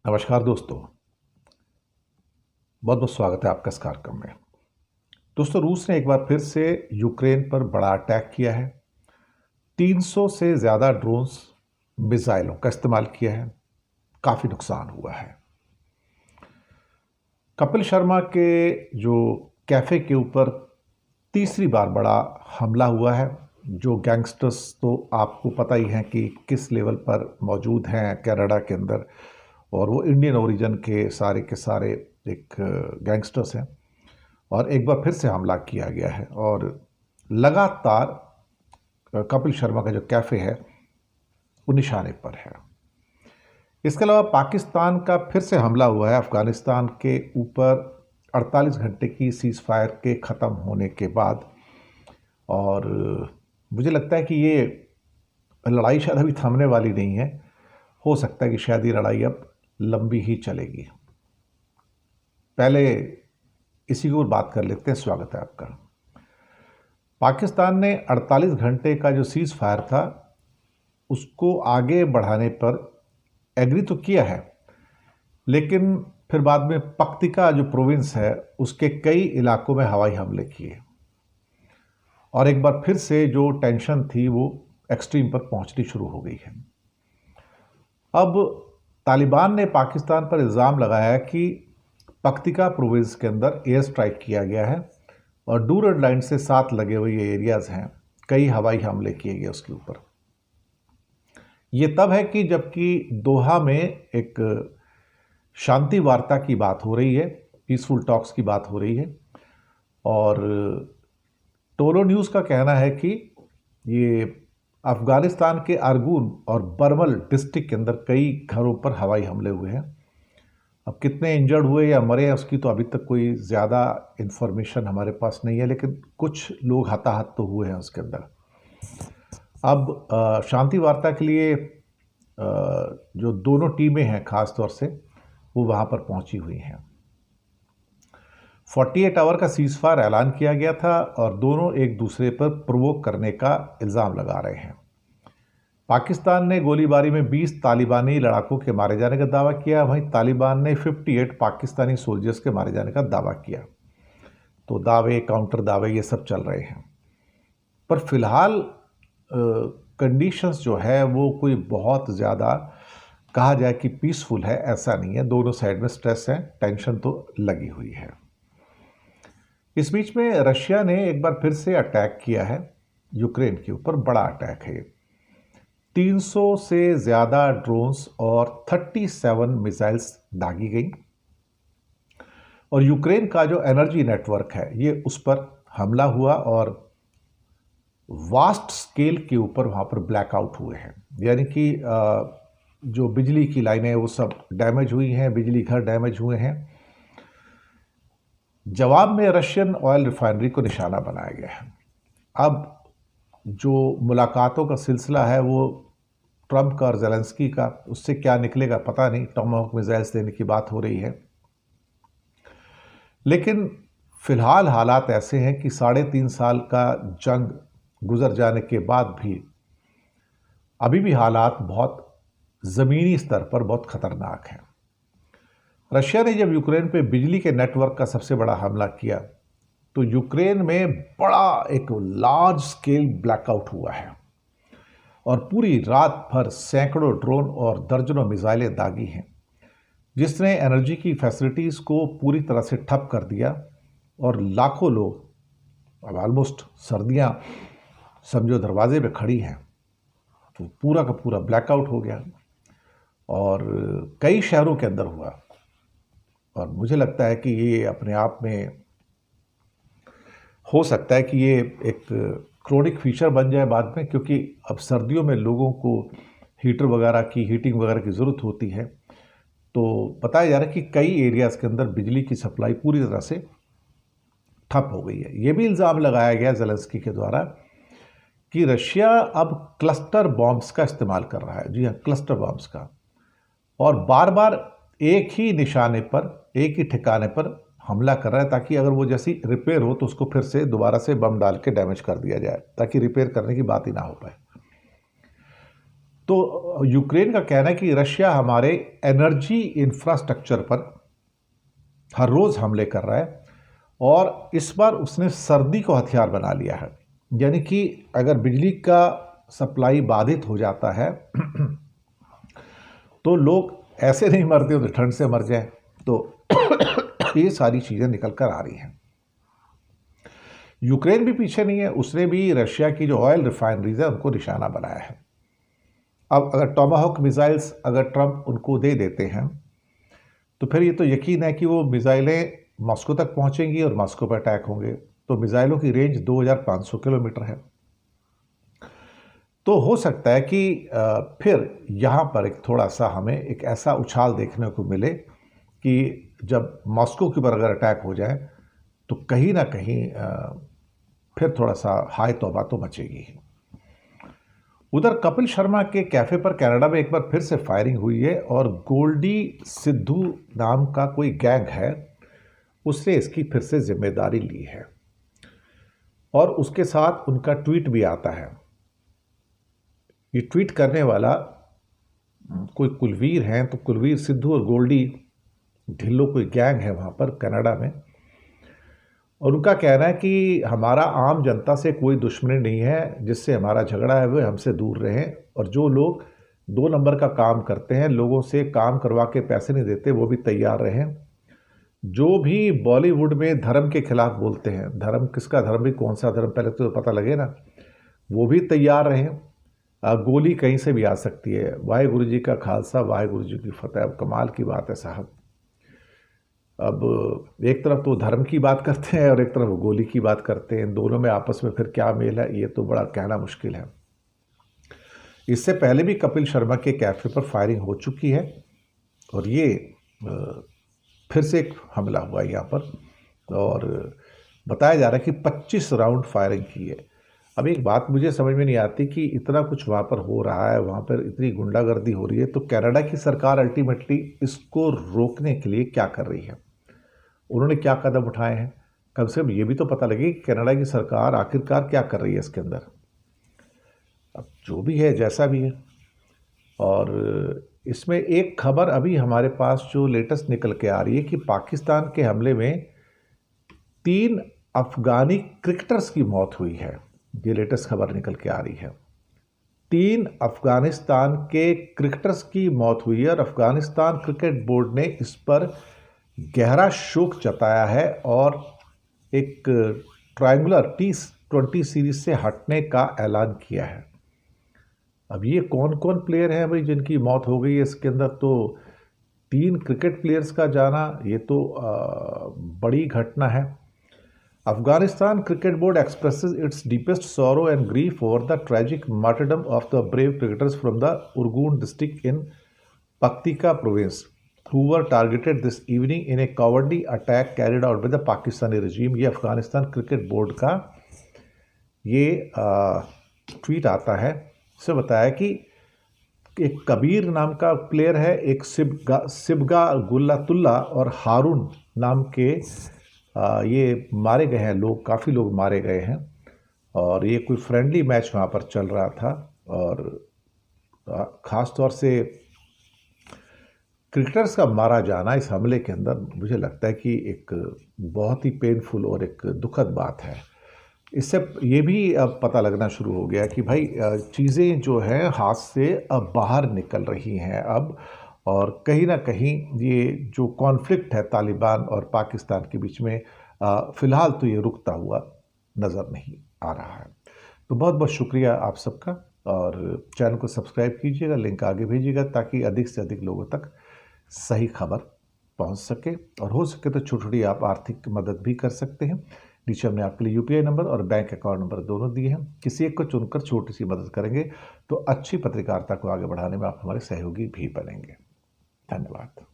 नमस्कार दोस्तों। बहुत बहुत स्वागत है आपका इस कार्यक्रम में। दोस्तों, रूस ने एक बार फिर से यूक्रेन पर बड़ा अटैक किया है। 300 से ज़्यादा ड्रोन्स, मिसाइलों का इस्तेमाल किया है। काफ़ी नुकसान हुआ है। कपिल शर्मा के जो कैफ़े के ऊपर तीसरी बार बड़ा हमला हुआ है। जो गैंगस्टर्स तो आपको पता ही हैं कि किस लेवल पर मौजूद हैं कनाडा के अंदर, और वो इंडियन ओरिजिन के सारे एक गैंगस्टर्स हैं। और एक बार फिर से हमला किया गया है और लगातार कपिल शर्मा का जो कैफ़े है वो निशाने पर है। इसके अलावा पाकिस्तान का फिर से हमला हुआ है अफ़गानिस्तान के ऊपर 48 घंटे की सीज़ फायर के ख़त्म होने के बाद। और मुझे लगता है कि ये लड़ाई शायद अभी थमने वाली नहीं है। हो सकता है कि शायद ये लड़ाई अब लंबी ही चलेगी। पहले इसी की ओर बात कर लेते हैं। स्वागत है आपका। पाकिस्तान ने 48 घंटे का जो सीज़ फायर था उसको आगे बढ़ाने पर एग्री तो किया है, लेकिन फिर बाद में पक्तिका जो प्रोविंस है उसके कई इलाकों में हवाई हमले किए और एक बार फिर से जो टेंशन थी वो एक्सट्रीम पर पहुंचनी शुरू हो गई है। अब तालिबान ने पाकिस्तान पर इल्ज़ाम लगाया कि पक्तिका प्रोविंस के अंदर एयर स्ट्राइक किया गया है और डूरड लाइन से साथ लगे हुए ये एरियाज़ हैं, कई हवाई हमले किए गए उसके ऊपर। ये तब है कि जबकि दोहा में एक शांति वार्ता की बात हो रही है, पीसफुल टॉक्स की बात हो रही है, और टोलो न्यूज़ का कहना है कि ये अफ़गानिस्तान के अरगुन और बरमल डिस्ट्रिक्ट के अंदर कई घरों पर हवाई हमले हुए हैं। अब कितने इंजर्ड हुए या मरे हैं उसकी तो अभी तक कोई ज़्यादा इन्फॉर्मेशन हमारे पास नहीं है, लेकिन कुछ लोग हताहत तो हुए हैं उसके अंदर। अब शांति वार्ता के लिए जो दोनों टीमें हैं ख़ास तौर से वो वहाँ पर पहुँची हुई हैं। 48 आवर का सीज़ फायर ऐलान किया गया था और दोनों एक दूसरे पर प्रोवोक करने का इल्ज़ाम लगा रहे हैं। पाकिस्तान ने गोलीबारी में 20 तालिबानी लड़ाकों के मारे जाने का दावा किया, वहीं तालिबान ने 58 पाकिस्तानी सोल्जर्स के मारे जाने का दावा किया। तो दावे, काउंटर दावे ये सब चल रहे हैं, पर फिलहाल कंडीशंस जो है वो कोई बहुत ज़्यादा कहा जाए कि पीसफुल है ऐसा नहीं है। दोनों साइड में स्ट्रेस है, टेंशन तो लगी हुई है। इस बीच में रशिया ने एक बार फिर से अटैक किया है यूक्रेन के ऊपर। बड़ा अटैक है। 300 से ज़्यादा ड्रोन्स और 37 मिसाइल्स दागी गई और यूक्रेन का जो एनर्जी नेटवर्क है ये उस पर हमला हुआ और वास्ट स्केल के ऊपर वहाँ पर ब्लैकआउट हुए हैं। यानी कि जो बिजली की लाइनें वो सब डैमेज हुई हैं, बिजली घर डैमेज हुए हैं। जवाब में रशियन ऑयल रिफाइनरी को निशाना बनाया गया है। अब जो मुलाकातों का सिलसिला है वो ट्रंप का और ज़ेलेंस्की का, उससे क्या निकलेगा पता नहीं। टॉमाहॉक मिसाइल्स देने की बात हो रही है, लेकिन फिलहाल हालात ऐसे हैं कि 3.5 साल का जंग गुजर जाने के बाद भी अभी भी हालात बहुत ज़मीनी स्तर पर बहुत ख़तरनाक हैं। रशिया ने जब यूक्रेन पे बिजली के नेटवर्क का सबसे बड़ा हमला किया तो यूक्रेन में बड़ा एक लार्ज स्केल ब्लैकआउट हुआ है और पूरी रात भर सैकड़ों ड्रोन और दर्जनों मिसाइलें दागी हैं, जिसने एनर्जी की फैसिलिटीज़ को पूरी तरह से ठप कर दिया और लाखों लोग, अब ऑलमोस्ट सर्दियाँ समझो दरवाजे पे खड़ी हैं, तो पूरा का पूरा ब्लैकआउट हो गया और कई शहरों के अंदर हुआ। और मुझे लगता है कि ये अपने आप में हो सकता है कि ये एक क्रोनिक फीचर बन जाए बाद में, क्योंकि अब सर्दियों में लोगों को हीटर वगैरह की, हीटिंग वगैरह की ज़रूरत होती है। तो बताया जा रहा है कि कई एरियाज़ के अंदर बिजली की सप्लाई पूरी तरह से ठप हो गई है। ये भी इल्ज़ाम लगाया गया ज़ेलेंस्की के द्वारा कि रशिया अब क्लस्टर बॉम्ब्स का इस्तेमाल कर रहा है। जी हाँ, क्लस्टर बॉम्ब्स का, और बार बार एक ही निशाने पर, एक ही ठिकाने पर हमला कर रहा है ताकि अगर वो जैसी रिपेयर हो तो उसको फिर से दोबारा से बम डाल के डैमेज कर दिया जाए, ताकि रिपेयर करने की बात ही ना हो पाए। तो यूक्रेन का कहना है कि रशिया हमारे एनर्जी इंफ्रास्ट्रक्चर पर हर रोज हमले कर रहा है और इस बार उसने सर्दी को हथियार बना लिया है। यानी कि अगर बिजली का सप्लाई बाधित हो जाता है तो लोग ऐसे नहीं मरते तो ठंड से मर जाए। तो ये सारी चीज़ें निकल कर आ रही हैं। यूक्रेन भी पीछे नहीं है, उसने भी रशिया की जो ऑयल रिफाइनरीज है उनको निशाना बनाया है। अब अगर टोमाहोक मिसाइल्स अगर ट्रंप उनको दे देते हैं तो फिर ये तो यकीन है कि वो मिसाइलें मॉस्को तक पहुंचेंगी और मॉस्को पर अटैक होंगे। तो मिसाइलों की रेंज 2500 किलोमीटर है। तो हो सकता है कि फिर यहाँ पर एक थोड़ा सा हमें एक ऐसा उछाल देखने को मिले कि जब मॉस्को के ऊपर अगर अटैक हो जाए तो कहीं ना कहीं फिर थोड़ा सा हाय तौबा तो मचेगी। उधर कपिल शर्मा के कैफे पर कनाडा में एक बार फिर से फायरिंग हुई है और गोल्डी सिद्धू नाम का कोई गैंग है, उसने इसकी फिर से जिम्मेदारी ली है और उसके साथ उनका ट्वीट भी आता है। ये ट्वीट करने वाला कोई कुलवीर हैं, तो कुलवीर सिद्धू और गोल्डी ढिल्लो कोई गैंग है वहाँ पर कनाडा में, और उनका कहना है कि हमारा आम जनता से कोई दुश्मनी नहीं है, जिससे हमारा झगड़ा है वे हमसे दूर रहें, और जो लोग 2 नंबर का काम करते हैं, लोगों से काम करवा के पैसे नहीं देते, वो भी तैयार रहें। जो भी बॉलीवुड में धर्म के खिलाफ बोलते हैं, धर्म किसका धर्म भी कौन सा धर्म पहले तो पता लगे ना, वो भी तैयार रहें। गोली कहीं से भी आ सकती है। वाहेगुरु जी का खालसा, वाहेगुरु जी की फतेह। अब कमाल की बात है साहब। अब एक तरफ तो धर्म की बात करते हैं और एक तरफ गोली की बात करते हैं, दोनों में आपस में फिर क्या मेल है, ये तो बड़ा कहना मुश्किल है। इससे पहले भी कपिल शर्मा के कैफे पर फायरिंग हो चुकी है और ये फिर से एक हमला हुआ यहाँ पर, और बताया जा रहा है कि 25 राउंड फायरिंग की है। अब एक बात मुझे समझ में नहीं आती कि इतना कुछ वहाँ पर हो रहा है, वहाँ पर इतनी गुंडागर्दी हो रही है, तो कनाडा की सरकार अल्टीमेटली इसको रोकने के लिए क्या कर रही है, उन्होंने क्या कदम उठाए हैं? कम से कम ये भी तो पता लगे कि कनाडा की सरकार आखिरकार क्या कर रही है इसके अंदर। अब जो भी है जैसा भी है, और इसमें एक खबर अभी हमारे पास जो लेटेस्ट निकल के आ रही है कि पाकिस्तान के हमले में 3 अफगानी क्रिकेटर्स की मौत हुई है। ये लेटेस्ट खबर निकल के आ रही है। 3 अफगानिस्तान के क्रिकेटर्स की मौत हुई है और अफगानिस्तान क्रिकेट बोर्ड ने इस पर गहरा शोक जताया है और एक ट्रायंगुलर T20 सीरीज से हटने का ऐलान किया है। अब ये कौन कौन प्लेयर हैं भाई जिनकी मौत हो गई है इसके अंदर? तो 3 क्रिकेट प्लेयर्स का जाना, ये तो बड़ी घटना है। Afghanistan Cricket Board expresses its deepest sorrow and grief over the tragic martyrdom of the brave cricketers from the Urgun district in Paktika province, who were targeted this evening in a cowardly attack carried out by the Pakistani regime। ये Afghanistan cricket board का ये tweet आता है। इससे बताया कि एक कबीर नाम का प्लेयर है, एक सिबगा गुल्लातुल्ला और हारून नाम के ये मारे गए हैं लोग, काफ़ी लोग मारे गए हैं, और ये कोई फ्रेंडली मैच वहाँ पर चल रहा था। और ख़ास तौर से क्रिकेटर्स का मारा जाना इस हमले के अंदर मुझे लगता है कि एक बहुत ही पेनफुल और एक दुखद बात है। इससे ये भी अब पता लगना शुरू हो गया कि भाई चीज़ें जो हैं हाथ से अब बाहर निकल रही हैं अब, और कहीं ना कहीं ये जो कॉन्फ्लिक्ट है तालिबान और पाकिस्तान के बीच में फ़िलहाल तो ये रुकता हुआ नज़र नहीं आ रहा है। तो बहुत बहुत शुक्रिया आप सबका, और चैनल को सब्सक्राइब कीजिएगा, लिंक आगे भेजिएगा ताकि अधिक से अधिक लोगों तक सही खबर पहुंच सके, और हो सके तो छोटी छोटी आप आर्थिक मदद भी कर सकते हैं। नीचे हमने आपके लिए UPI नंबर और बैंक अकाउंट नंबर दोनों दिए हैं। किसी एक को चुनकर छोटी सी मदद करेंगे तो अच्छी पत्रकारिता को आगे बढ़ाने में आप हमारे सहयोगी भी बनेंगे। धन्यवाद।